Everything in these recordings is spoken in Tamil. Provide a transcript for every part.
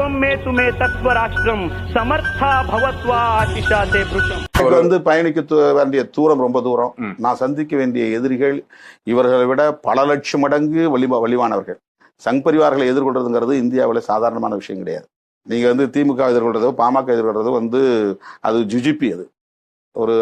सर्वं मे तुमे तत्व राष्ट्रम समर्था भवत्वा आशिषाते पुरुषम. பயணிக்க வேண்டிய தூரம் ரொம்ப தூரம். நான் சந்திக்க வேண்டிய எதிரிகள் இவர்களை விட பல லட்சம் மடங்கு வலிவானவர்கள். சங் பரிவார்களை எதிர்கொள்றதுங்கிறது இந்தியாவில் சாதாரணமான விஷயம் கிடையாது. நீங்க திமுக எதிர்கொள்றதோ பாமக எதிர்கொள்றதோ அது ஜுஜிபி. அது ஒரு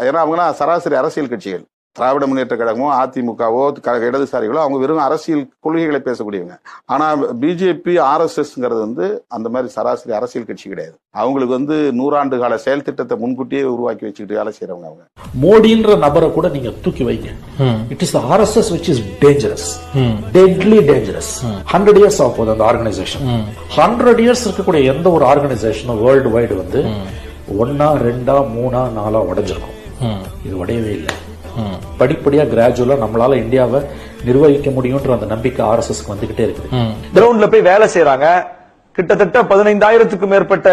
ஏன்னா அவங்களாம் சராசரி அரசியல் கட்சிகள். திராவிட முன்னேற்ற கழகமோ அதிமுகவோ இடதுசாரிகளோ அவங்க வெறும் அரசியல் கொள்கைகளை பேசக்கூடியவங்க. ஆனா பிஜேபி RSSங்கிறது அந்த மாதிரி சராசரி அரசியல் கட்சி கிடையாது. அவங்களுக்கு 100 ஆண்டு கால செயல் திட்டத்தை முன்கூட்டியே உருவாக்கி வச்சுக்கிட்டு வேலை செய்யறவங்க அவங்க. மோடின்ற நபரை கூட நீங்க தூக்கி வைங்க. It is RSS which is dangerous, deadly dangerous. 100 years ஆகுது அந்த ஆர்கனைசேஷன். 100 years இருக்கக்கூடிய எந்த ஒரு ஆர்கனைசேஷனும் வேர்ல்டு வைடு 1 2 3 4 உடைஞ்சிருக்கும். இது உடையவே இல்லை. படிப்படியா கிராஜுவலா நம்மளால இந்தியாவை நிர்வகிக்க முடியும்ன்ற அந்த நம்பிக்கை RSSக்கு வந்துகிட்டே இருக்குது. கிரவுண்ட்ல போய் வேலை செய்யறாங்க. கிட்டத்தட்ட 15,000க்கும் மேற்பட்ட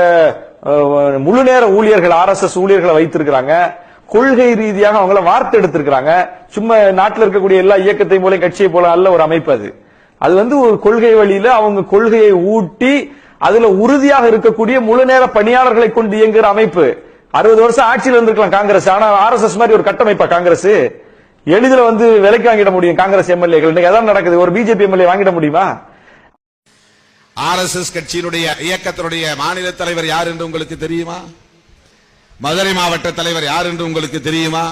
முழு நேர ஊழியர்கள் RSS ஊழியர்களை வைத்திருக்கிறாங்க. கொள்கை ரீதியாக அவங்கள வார்த்தை எடுத்திருக்கிறாங்க. சும்மா நாட்டில் இருக்கக்கூடிய எல்லா இயக்கத்தை போல கட்சியை போல அல்ல ஒரு அமைப்பு. அது ஒரு கொள்கை வழியில அவங்க கொள்கையை ஊட்டி அதுல உறுதியாக இருக்கக்கூடிய முழு நேர பணியாளர்களை கொண்டு இயங்குகிற அமைப்பு. 60 வருஷம் ஆட்சியில் இருந்திருக்கலாம் காங்கிரஸ். ஆனா RSS மாதிரி ஒரு கட்டமைப்பா காங்கிரஸ்? எளிதில் விலைக்கு வாங்கிட முடியும் காங்கிரஸ் எம்எல்ஏக்கள். இன்னைக்கு அதான் நடக்குது. ஒரு பிஜேபி எம்எல்ஏ வாங்கிட முடியுமா? RSS கட்சியினுடைய இயக்கத்தினுடைய மாநில தலைவர் யார் என்று உங்களுக்கு தெரியுமா? மதுரை மாவட்ட தலைவர் யார் என்று உங்களுக்கு தெரியுமா?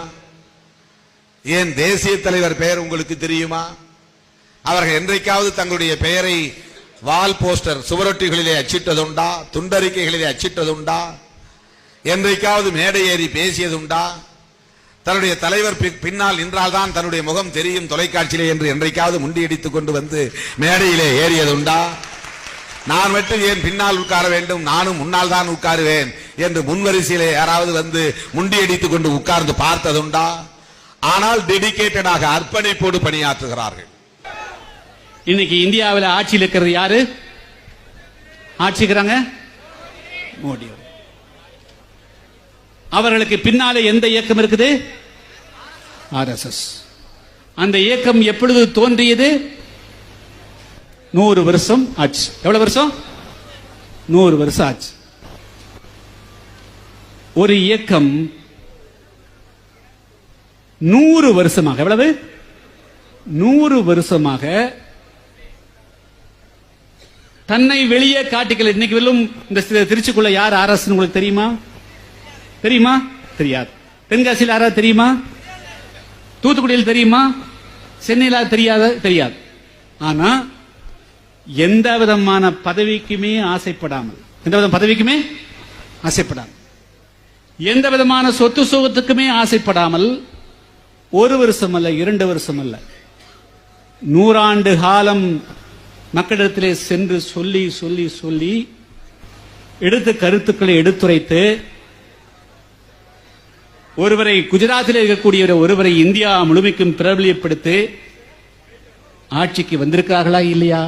ஏன் தேசிய தலைவர் பெயர் உங்களுக்கு தெரியுமா? அவர்கள் என்றைக்காவது தங்களுடைய பெயரை வால் போஸ்டர் சுவரொட்டிகளிலே அச்சிட்டதுண்டா? துண்டறிக்கைகளிலே அச்சிட்டதுண்டா? என்றைக்காவது மேடை ஏறி பேசியதுண்டா? தன்னுடைய தலைவர் பின்னால் நின்றால்தான் தன்னுடைய முகம் தெரியும் தொலைக்காட்சியிலே என்று என்றைக்காவது முண்டியடித்துக் கொண்டு மேடையிலே ஏறியதுண்டா? நான் மட்டும் ஏன் பின்னால் உட்கார வேண்டும், நானும் முன்னால் தான் உட்காருவேன் என்று முன்வரிசையிலே யாராவது முண்டியடித்துக் கொண்டு உட்கார்ந்து பார்த்ததுண்டா? ஆனால் டெடிகேட்டடாக அர்ப்பணிப்போடு பணியாற்றுகிறார்கள். இன்னைக்கு இந்தியாவில் ஆட்சியில் இருக்கிறது யாரு? ஆட்சிக்கிறாங்க மோடி. அவர்களுக்கு பின்னாலே எந்த இயக்கம் இருக்குது? RSS. அந்த இயக்கம் எப்பொழுது தோன்றியது? 100 வருஷம் ஆச்சு. எவ்வளவு வருஷம்? 100 வருஷம் ஆச்சு. ஒரு இயக்கம் 100 வருஷமாக, எவ்வளவு? 100 வருஷமாக தன்னை வெளியே காட்டிக்கல. இன்னைக்கு வெல்லும் இந்த திருச்சிக்குள்ள யார் RSS உங்களுக்கு தெரியுமா? தெரியுமா? தெரியாது. தென்காசியில் யாராவது தெரியுமா? தூத்துக்குடியில் தெரியுமா? சென்னையில் தெரியாது. ஆனா எந்த விதமான பதவிக்குமே ஆசைப்படாமல், எந்த விதமான சொத்து சுகத்துக்குமே ஆசைப்படாமல் 1 வருஷம் அல்ல, 2 வருஷம் அல்ல, 100 ஆண்டு காலம் மக்களிடத்திலே சென்று சொல்லி சொல்லி சொல்லி எடுத்த கருத்துக்களை எடுத்துரைத்து ஒருவரை குஜராத்தில் இருக்கக்கூடிய ஒருவரை இந்தியா முழுமைக்கும் பிரபலியப்படுத்தி ஆட்சிக்கு வந்திருக்கிறார்களா இல்லையா?